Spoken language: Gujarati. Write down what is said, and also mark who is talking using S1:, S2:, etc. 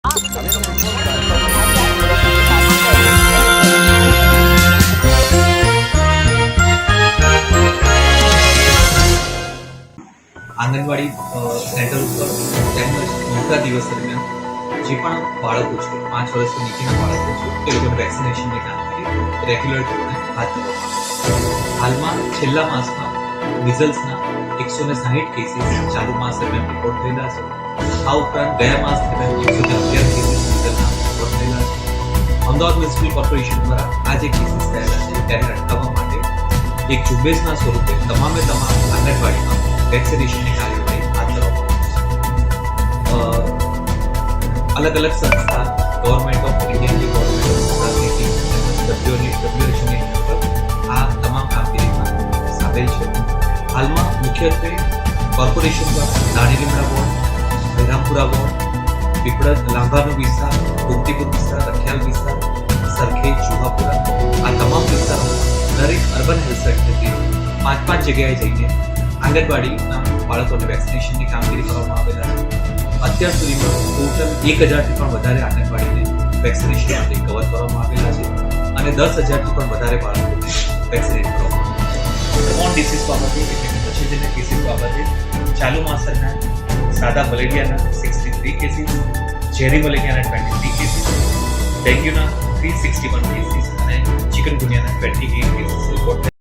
S1: આંગણવાડી સેન્ટર ઉપર તેમજ મોટા દિવસ દરમિયાન જે પણ બાળકો છે 5 વર્ષથી નીચેના બાળકો છે તે લોકોને વેક્સિનેશનની કામગીરી રેગ્યુલર ધોરણે હાથ ધરવામાં હાલમાં છેલ્લા માસમાં મિઝલ્સના 160 કેસીસ ચાલુ માસ દરમિયાન રિપોર્ટ થયેલા છે. આ ઉપરાંત ગયા માસ દરમિયાન 111 કેસીસ મિઝલ્સના રિપોર્ટ થયેલા છે. અમદાવાદ મ્યુનિસિપલ કોર્પોરેશન દ્વારા આ જે કેસીસ થયેલા છે તેને અટકાવવા માટે એક ઝુંબેશના સ્વરૂપે તમામે તમામ આંગણવાડીમાં વેક્સિનેશનની કાર્યવાહી હાથ ધરવામાં અલગ અલગ સંસ્થા ગવર્મેન્ટ ઓફ ઇન્ડિયાની ગવર્મેન્ટ ઓફ ગુજરાતની WHO આ તમામ કામગીરીમાં સામેલ છે. હાલમાં મુખ્યત્વે કોર્પોરેશન દ્વારા દાણીલીમડા વોર્ડ, બહેરામપુરા વોર્ડ, પીપળજ લાંભાનો વિસ્તાર, ગોમતીપુર વિસ્તાર, રખિયાલ વિસ્તાર, સરખેજ, જુહાપુરા આ તમામ વિસ્તારોમાં દરેક અર્બન હેલ્થ સેન્ટરથી 5 જગ્યાએ જઈને આંગણવાડીના બાળકોને વેક્સિનેશનની કામગીરી કરવામાં આવેલા છે. અત્યાર સુધીમાં ટોટલ 1000થી પણ વધારે આંગણવાડીને વેક્સિનેશન માટે કવર કરવામાં આવેલા છે અને 10,000થી પણ વધારે બાળકોને વેક્સિનેટ કરવામાં આવેલા છે. કોમન ડિસીઝ બાબતે એટલે કે પછીના કેસીસ બાબતે ચાલુ માસ દરમિયાન સાદા મલેરિયાના 63 કેસીસ, ઝેરી મલેરિયાના 23 કેસીસ, ડેન્ગ્યુના 361 કેસીસ અને ચિકનગુનિયાના 28 કેસીસ રિપોર્ટ